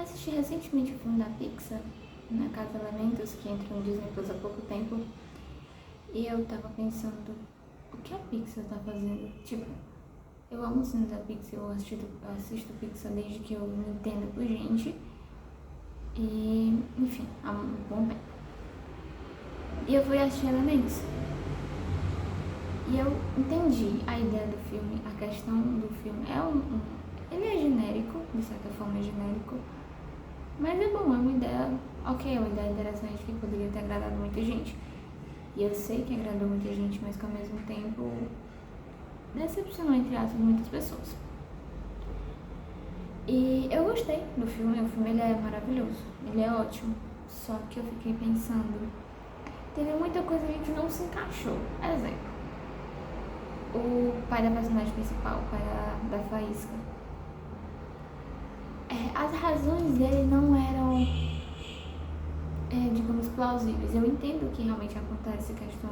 Assisti recentemente o filme da Pixar, Na Casa Elementos, que entrou no Disney Plus há pouco tempo. E eu tava pensando, o que a Pixar tá fazendo? Tipo, eu amo os filmes da Pixar, eu assisto Pixar desde que eu me entendo por gente. E, enfim, há um bom tempo. E eu fui assistir Elementos. E eu entendi a ideia do filme, a questão do filme. Ele é genérico, de certa forma é genérico. Mas é bom, é uma ideia, ok, é uma ideia interessante que poderia ter agradado muita gente. E eu sei que agradou muita gente, mas que ao mesmo tempo decepcionou, entre aspas, muitas pessoas. E eu gostei do filme, o filme ele é maravilhoso, ele é ótimo. Só que eu fiquei pensando, teve muita coisa ali que não se encaixou. Exemplo, o pai da personagem principal, o pai da Faísca. As razões dele não eram, digamos, plausíveis. Eu entendo que realmente acontece a questão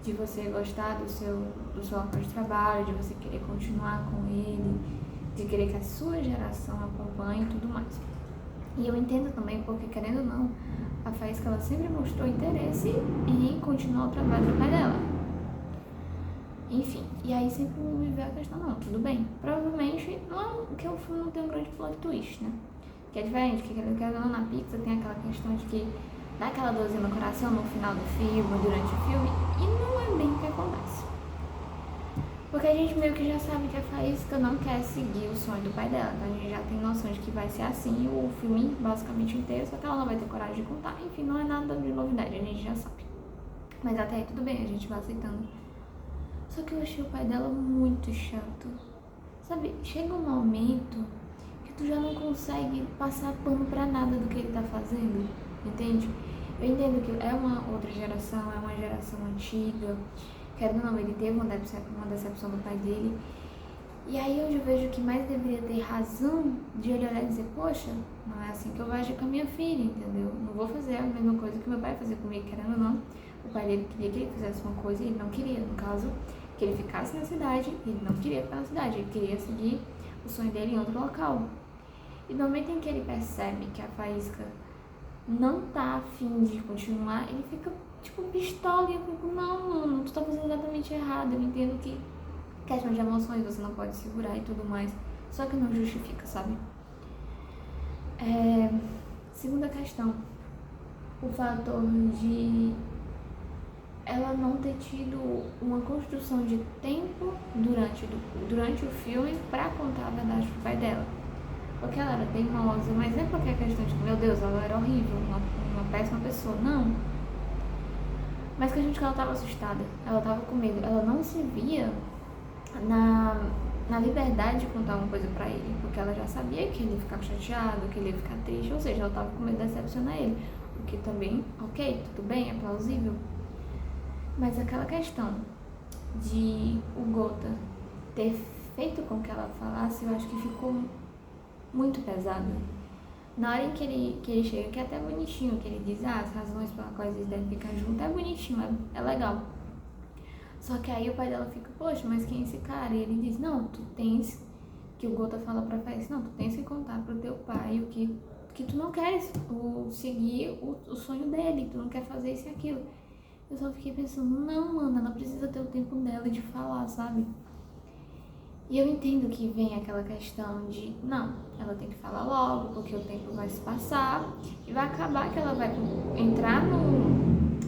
de você gostar do seu local de trabalho, de você querer continuar com ele, de querer que a sua geração acompanhe e tudo mais. E eu entendo também porque, querendo ou não, a Faísca ela sempre mostrou interesse em continuar o trabalho do pai dela. Enfim, e aí sempre me veio a questão, não, tudo bem. Provavelmente, não que o filme não tem um grande plot twist, né? Que é diferente, que querendo ou não, na Pixar tem aquela questão de que dá aquela dorzinha no coração no final do filme, durante o filme, e não é bem o que acontece. Porque a gente meio que já sabe que a Faísca não quer seguir o sonho do pai dela, então a gente já tem noção de que vai ser assim o filme basicamente inteiro, só que ela não vai ter coragem de contar. Enfim, não é nada de novidade, a gente já sabe. Mas até aí tudo bem, a gente vai aceitando. Só que eu achei o pai dela muito chato. Sabe, chega um momento que tu já não consegue passar pano pra nada do que ele tá fazendo, entende? Eu entendo que é uma outra geração, é uma geração antiga. Querendo ou não, ele teve uma decepção do pai dele. E aí eu já vejo que mais deveria ter razão de ele olhar e dizer, poxa, não é assim que eu vou agir com a minha filha, entendeu? Não vou fazer a mesma coisa que meu pai fazia comigo, querendo ou não. O pai dele queria que ele fizesse uma coisa e ele não queria, no caso, que ele ficasse na cidade, ele não queria ficar na cidade, ele queria seguir o sonho dele em outro local. E no momento em que ele percebe que a Faísca não tá afim de continuar, ele fica tipo pistola e eu fico, não, mano, tu tá fazendo exatamente errado. Eu entendo que questão de emoções você não pode segurar e tudo mais, só que não justifica, sabe? Segunda questão, o fator de ela não ter tido uma construção de tempo durante o filme pra contar a verdade pro pai dela. Porque ela era teimosa, mas não é porque a questão de, meu Deus, ela era horrível, uma péssima pessoa, não. Mas que a gente, ela tava assustada, ela tava com medo, ela não se via na liberdade de contar uma coisa pra ele, porque ela já sabia que ele ia ficar chateado, que ele ia ficar triste, ou seja, ela tava com medo de decepcionar ele, o que também, ok, tudo bem, é plausível. Mas aquela questão de o Gota ter feito com que ela falasse, eu acho que ficou muito pesado. Na hora em que ele chega, que é até bonitinho, que ele diz, as razões pelas quais eles devem ficar juntos, é bonitinho, é legal. Só que aí o pai dela fica, poxa, mas quem é esse cara? E ele diz, não, tu tens, que o Gota fala pra Faísca, não, tu tens que contar pro teu pai o que tu não queres seguir o sonho dele, tu não quer fazer isso e aquilo. Eu só fiquei pensando, não, mano, ela precisa ter o tempo dela de falar, sabe? E eu entendo que vem aquela questão de, não, ela tem que falar logo, porque o tempo vai se passar e vai acabar que ela vai entrar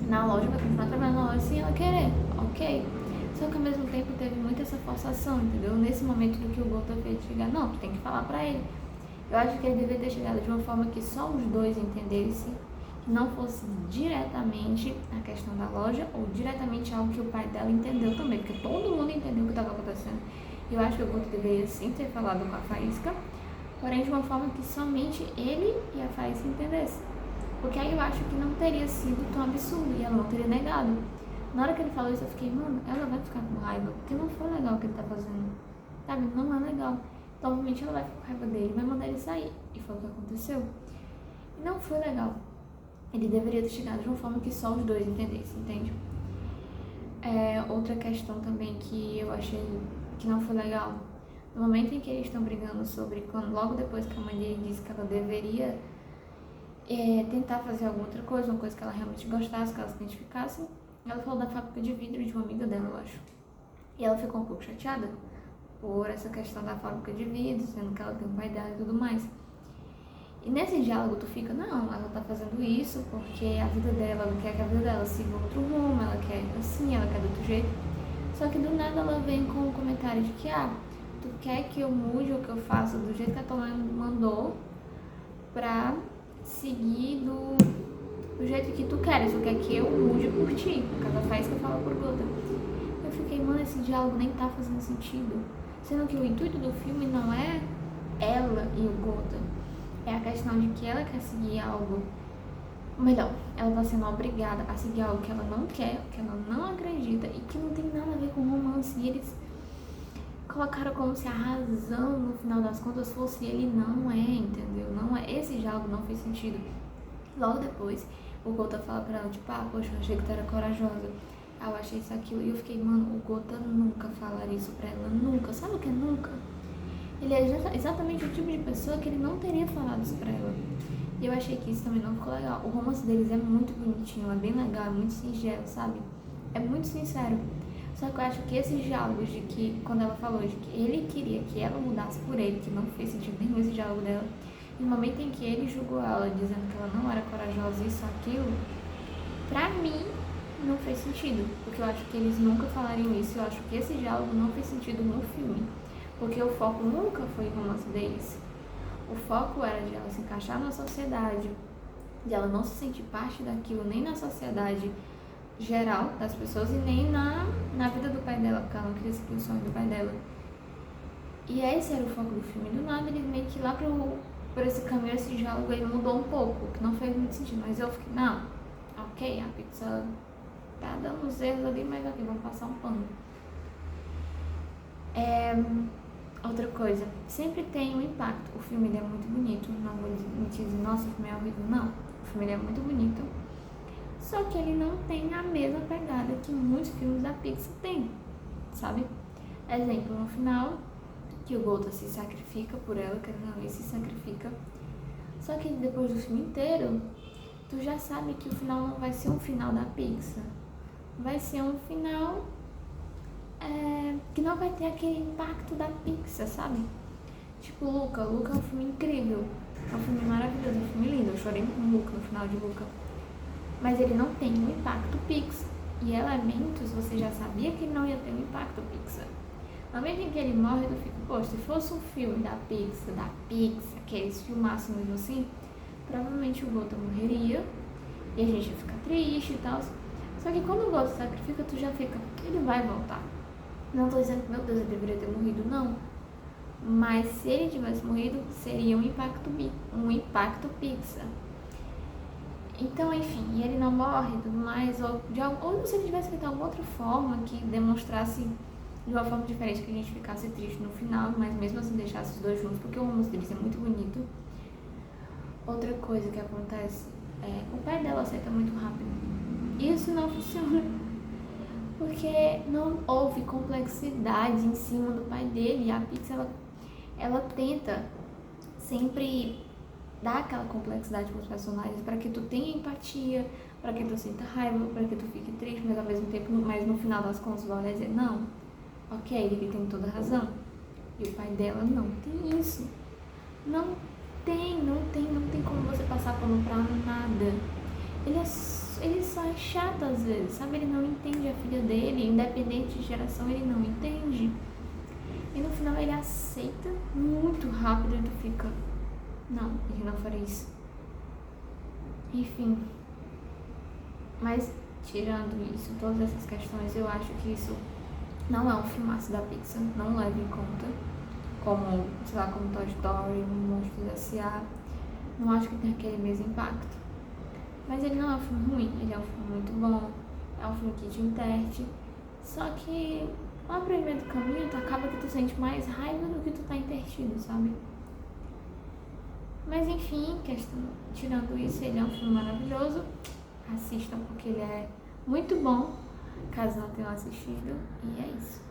na loja, vai continuar trabalhando na loja sem ela querer, ok? Só que ao mesmo tempo teve muita essa forçação, entendeu? Nesse momento do que o Gota fez chegar, não, tu tem que falar pra ele. Eu acho que ele deveria ter chegado de uma forma que só os dois entendessem, que não fosse diretamente a questão da loja ou diretamente algo que o pai dela entendeu também, porque todo mundo entendeu o que estava acontecendo. Eu acho que o Gota deveria sim ter falado com a Faísca, porém de uma forma que somente ele e a Faísca entendessem. Porque aí eu acho que não teria sido tão absurdo e ela não teria negado. Na hora que ele falou isso, eu fiquei, mano, ela vai ficar com raiva, porque não foi legal o que ele tá fazendo, sabe? Não é legal. Então, obviamente, ela vai ficar com raiva dele, vai mandar ele sair. E foi o que aconteceu. E não foi legal. Ele deveria ter chegado de uma forma que só os dois entendessem, entende? Outra questão também que eu achei que não foi legal No momento em que eles estão brigando sobre quando, logo depois que a mãe dele disse que ela deveria tentar fazer alguma outra coisa, uma coisa que ela realmente gostasse, que ela se identificasse, ela falou da fábrica de vidro de uma amiga dela, eu acho. E ela ficou um pouco chateada por essa questão da fábrica de vidro, sendo que ela tem um pai dela e tudo mais. E nesse diálogo tu fica, não, ela tá fazendo isso porque a vida dela, ela quer que a vida dela siga outro rumo, ela quer assim, ela quer do outro jeito. Só que do nada ela vem com um comentário de que, tu quer que eu mude o que eu faço do jeito que a tua mãe mandou pra seguir do jeito que tu queres, tu quer que eu mude por ti, porque ela faz que eu falo por Gota. Eu fiquei, mano, esse diálogo nem tá fazendo sentido. Sendo que o intuito do filme não é ela e o Gota, é a questão de que ela quer seguir algo, ou melhor, ela tá sendo obrigada a seguir algo que ela não quer, que ela não acredita e que não tem nada a ver com romance. E eles colocaram como se a razão, no final das contas, fosse ele. Não é, entendeu? Não é. Esse diálogo não fez sentido. Logo depois, o Gota fala pra ela, tipo, poxa, eu achei que tu era corajosa. Eu achei isso, aquilo. E eu fiquei, mano, o Gota nunca falaria isso pra ela. Nunca. Sabe o que é nunca? Ele é exatamente o tipo de pessoa que ele não teria falado isso pra ela. E eu achei que isso também não ficou legal. O romance deles é muito bonitinho, é bem legal, é muito singelo, sabe? É muito sincero. Só que eu acho que esses diálogos de que, quando ela falou de que ele queria que ela mudasse por ele, que não fez sentido nenhum esse diálogo dela, e no momento em que ele julgou ela, dizendo que ela não era corajosa, isso, aquilo, pra mim, não fez sentido. Porque eu acho que eles nunca falariam isso, eu acho que esse diálogo não fez sentido no filme. Porque o foco nunca foi o romance deles. O foco era de ela se encaixar na sociedade, de ela não se sentir parte daquilo, nem na sociedade geral das pessoas e nem na vida do pai dela, porque ela não queria seguir o sonho do pai dela. E esse era o foco do filme. Do nada, eles meio que lá por esse caminho, esse diálogo aí mudou um pouco, que não fez muito sentido. Mas eu fiquei, não, ok, a Pixar tá dando uns erros ali, mas ok, vamos passar um pano. Outra coisa, sempre tem um impacto. O filme ele é muito bonito, não vou mentir, nossa, o filme é horrível, não. O filme ele é muito bonito, só que ele não tem a mesma pegada que muitos filmes da Pixar têm, sabe? Exemplo, no final, que o Gota se sacrifica por ela, que não, ele se sacrifica. Só que depois do filme inteiro, tu já sabe que o final não vai ser um final da Pixar. Vai ser um final que não vai ter aquele impacto da Pixar, sabe? Tipo, Luca é um filme incrível, é um filme maravilhoso, é um filme lindo. Eu chorei com o Luca no final de Luca. Mas ele não tem um impacto Pixar. E Elementos, você já sabia que ele não ia ter um impacto Pixar. No momento em que ele morre, eu fico, poxa, se fosse um filme da Pixar, aqueles filmaços mesmo assim, provavelmente o Gota morreria e a gente ia ficar triste e tal. Só que quando o Gota se sacrifica, tu já fica, ele vai voltar. Não tô dizendo que, meu Deus, ele deveria ter morrido, não. Mas se ele tivesse morrido, seria um impacto Pixar. Então, enfim, ele não morre e tudo mais, ou se ele tivesse feito alguma outra forma que demonstrasse de uma forma diferente, que a gente ficasse triste no final, mas mesmo assim deixasse os dois juntos, porque o romance deles é muito bonito. Outra coisa que acontece o pai dela aceita muito rápido. Isso não funciona, porque não houve complexidade em cima do pai dele. E a Pixar, ela tenta sempre dar aquela complexidade para os personagens, para que tu tenha empatia, para que tu sinta raiva, para que tu fique triste, mas ao mesmo tempo, mas no final das contas, vai olhar e dizer, não, ok, ele tem toda a razão. E o pai dela não tem isso. Não tem como você passar pano pra nada. Ele só é chato às vezes, sabe? Ele não entende a filha dele, independente de geração, ele não entende. E no final ele aceita muito rápido e tu fica, não, ele não faria isso. Enfim. Mas, tirando isso, todas essas questões, eu acho que isso não é um filmaço da Pixar, não leva em conta. Como, sei lá, como Toy Story, Monstros S.A. Não acho que tem aquele mesmo impacto. Mas ele não é um filme ruim, ele é um filme muito bom, é um filme que te enterte. Só que lá pro meio do caminho, tu acaba que tu sente mais raiva do que tu tá intertido, sabe? Mas enfim, tirando isso, ele é um filme maravilhoso. Assistam porque ele é muito bom, caso não tenham assistido. E é isso.